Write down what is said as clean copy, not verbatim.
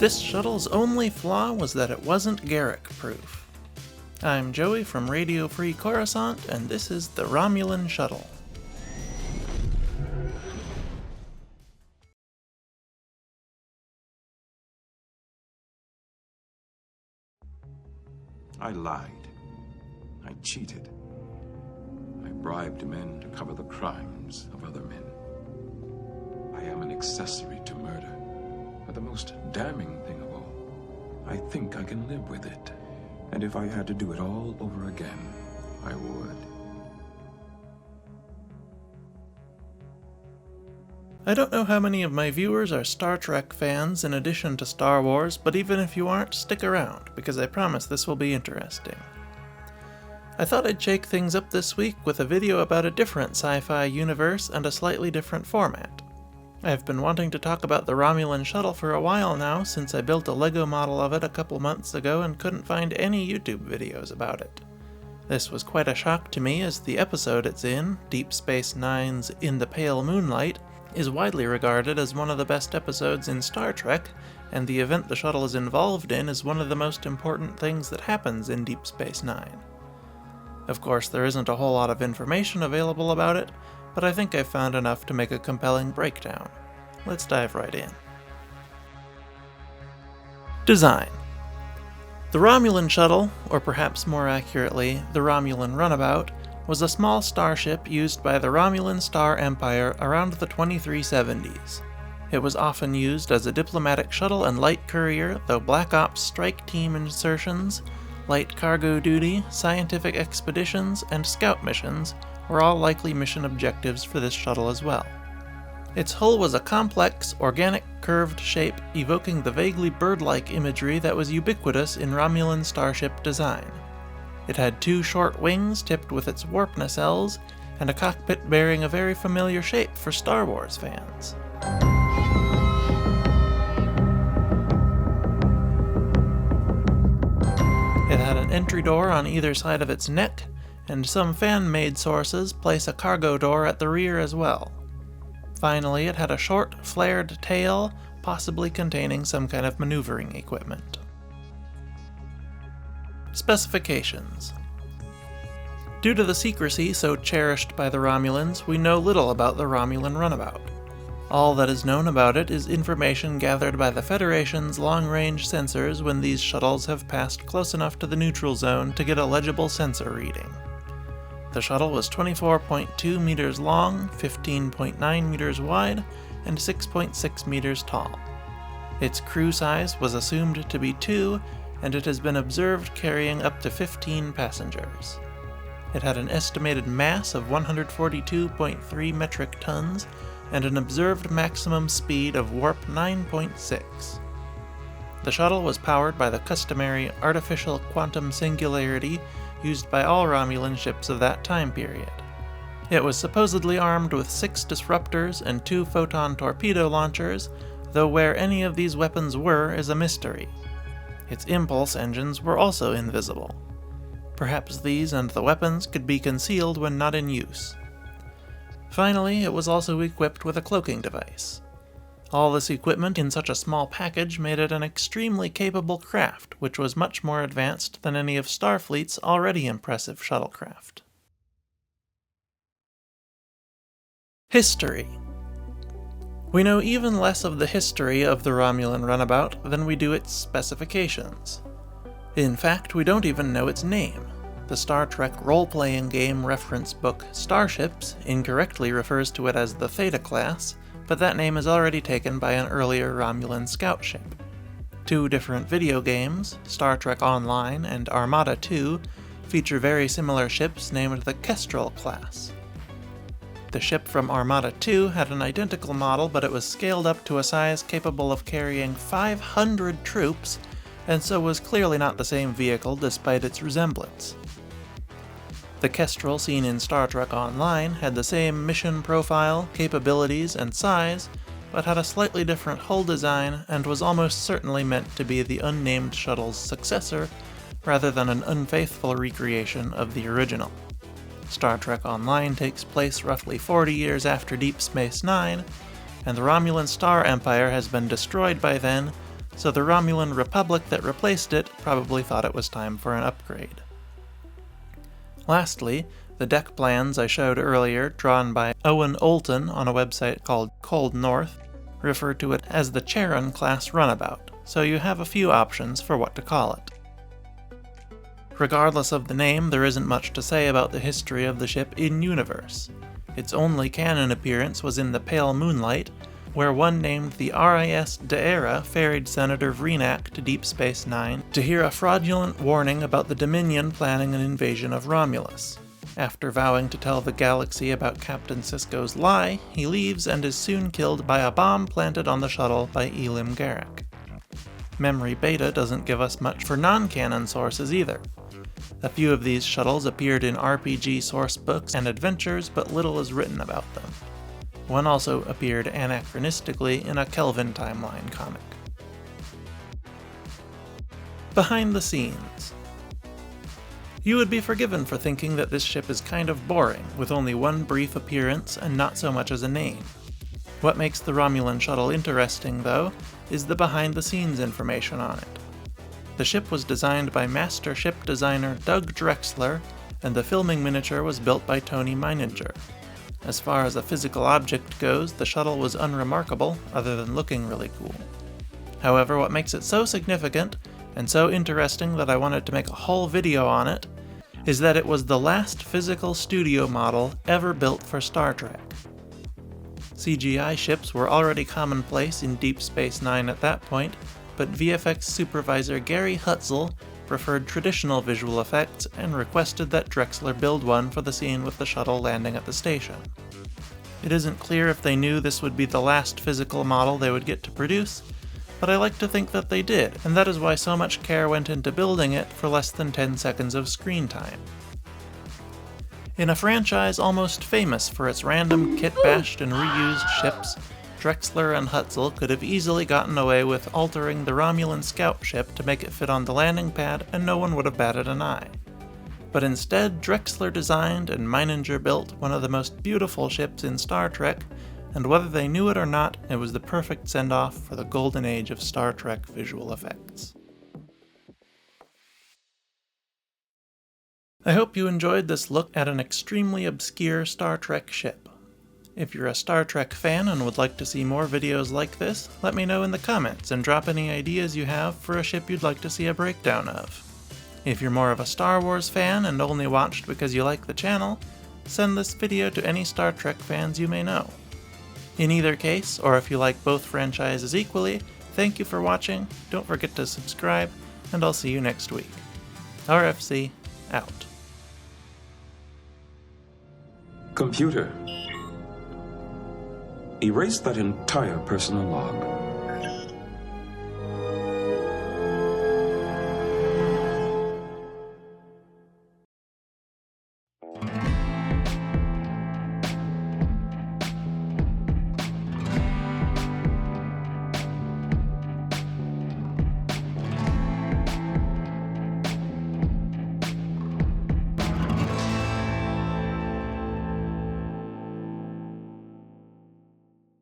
This shuttle's only flaw was that it wasn't Garrick-proof. I'm Joey from Radio Free Coruscant, and this is the Romulan Shuttle. I lied. I cheated. I bribed men to cover the crimes of other men. I am an accessory to murder. But the most damning thing of all, I think I can live with it. And if I had to do it all over again, I would. I don't know how many of my viewers are Star Trek fans in addition to Star Wars, but even if you aren't, stick around, because I promise this will be interesting. I thought I'd shake things up this week with a video about a different sci-fi universe and a slightly different format. I've been wanting to talk about the Romulan Shuttle for a while now, since I built a Lego model of it a couple months ago and couldn't find any YouTube videos about it. This was quite a shock to me, as the episode it's in, Deep Space Nine's In the Pale Moonlight, is widely regarded as one of the best episodes in Star Trek, and the event the shuttle is involved in is one of the most important things that happens in Deep Space Nine. Of course, there isn't a whole lot of information available about it, but I think I've found enough to make a compelling breakdown. Let's dive right in. Design. The Romulan Shuttle, or perhaps more accurately, the Romulan Runabout, was a small starship used by the Romulan Star Empire around the 2370s. It was often used as a diplomatic shuttle and light courier, though Black Ops strike team insertions, light cargo duty, scientific expeditions, and scout missions were all likely mission objectives for this shuttle as well. Its hull was a complex, organic, curved shape evoking the vaguely bird-like imagery that was ubiquitous in Romulan starship design. It had two short wings tipped with its warp nacelles, and a cockpit bearing a very familiar shape for Star Wars fans. It had an entry door on either side of its neck, and some fan-made sources place a cargo door at the rear as well. Finally, it had a short, flared tail, possibly containing some kind of maneuvering equipment. Specifications. Due to the secrecy so cherished by the Romulans, we know little about the Romulan Runabout. All that is known about it is information gathered by the Federation's long-range sensors when these shuttles have passed close enough to the neutral zone to get a legible sensor reading. The shuttle was 24.2 meters long, 15.9 meters wide, and 6.6 meters tall. Its crew size was assumed to be 2, and it has been observed carrying up to 15 passengers. It had an estimated mass of 142.3 metric tons, and an observed maximum speed of warp 9.6. The shuttle was powered by the customary artificial quantum singularity used by all Romulan ships of that time period. It was supposedly armed with 6 disruptors and 2 photon torpedo launchers, though where any of these weapons were is a mystery. Its impulse engines were also invisible. Perhaps these and the weapons could be concealed when not in use. Finally, it was also equipped with a cloaking device. All this equipment in such a small package made it an extremely capable craft, which was much more advanced than any of Starfleet's already impressive shuttlecraft. History. We know even less of the history of the Romulan Runabout than we do its specifications. In fact, we don't even know its name. The Star Trek role-playing game reference book Starships incorrectly refers to it as the Theta class, but that name is already taken by an earlier Romulan scout ship. 2 different video games, Star Trek Online and Armada 2, feature very similar ships named the Kestrel class. The ship from Armada 2 had an identical model, but it was scaled up to a size capable of carrying 500 troops, and so was clearly not the same vehicle despite its resemblance. The Kestrel seen in Star Trek Online had the same mission profile, capabilities, and size, but had a slightly different hull design and was almost certainly meant to be the unnamed shuttle's successor, rather than an unfaithful recreation of the original. Star Trek Online takes place roughly 40 years after Deep Space Nine, and the Romulan Star Empire has been destroyed by then, so the Romulan Republic that replaced it probably thought it was time for an upgrade. Lastly, the deck plans I showed earlier, drawn by Owen Olton on a website called Cold North, refer to it as the Charon class runabout, so you have a few options for what to call it. Regardless of the name, there isn't much to say about the history of the ship in-universe. Its only canon appearance was in the Pale Moonlight, where one named the RAREST Daera ferried Senator Vreenak to Deep Space Nine to hear a fraudulent warning about the Dominion planning an invasion of Romulus. After vowing to tell the galaxy about Captain Sisko's lie, he leaves and is soon killed by a bomb planted on the shuttle by Elim Garak. Memory Beta doesn't give us much for non-canon sources either. A few of these shuttles appeared in RPG sourcebooks and adventures, but little is written about them. One also appeared anachronistically in a Kelvin timeline comic. Behind the scenes. You would be forgiven for thinking that this ship is kind of boring, with only one brief appearance and not so much as a name. What makes the Romulan Shuttle interesting, though, is the behind-the-scenes information on it. The ship was designed by master ship designer Doug Drexler, and the filming miniature was built by Tony Meininger. As far as a physical object goes, the shuttle was unremarkable, other than looking really cool. However, what makes it so significant, and so interesting that I wanted to make a whole video on it, is that it was the last physical studio model ever built for Star Trek. CGI ships were already commonplace in Deep Space Nine at that point, but VFX supervisor Gary Hutzel preferred traditional visual effects and requested that Drexler build one for the scene with the shuttle landing at the station. It isn't clear if they knew this would be the last physical model they would get to produce, but I like to think that they did, and that is why so much care went into building it for less than 10 seconds of screen time. In a franchise almost famous for its random kit-bashed and reused ships, Drexler and Hutzel could have easily gotten away with altering the Romulan scout ship to make it fit on the landing pad and no one would have batted an eye. But instead, Drexler designed and Meininger built one of the most beautiful ships in Star Trek, and whether they knew it or not, it was the perfect send-off for the golden age of Star Trek visual effects. I hope you enjoyed this look at an extremely obscure Star Trek ship. If you're a Star Trek fan and would like to see more videos like this, let me know in the comments and drop any ideas you have for a ship you'd like to see a breakdown of. If you're more of a Star Wars fan and only watched because you like the channel, send this video to any Star Trek fans you may know. In either case, or if you like both franchises equally, thank you for watching, don't forget to subscribe, and I'll see you next week. RFC, out. Computer, erase that entire personal log.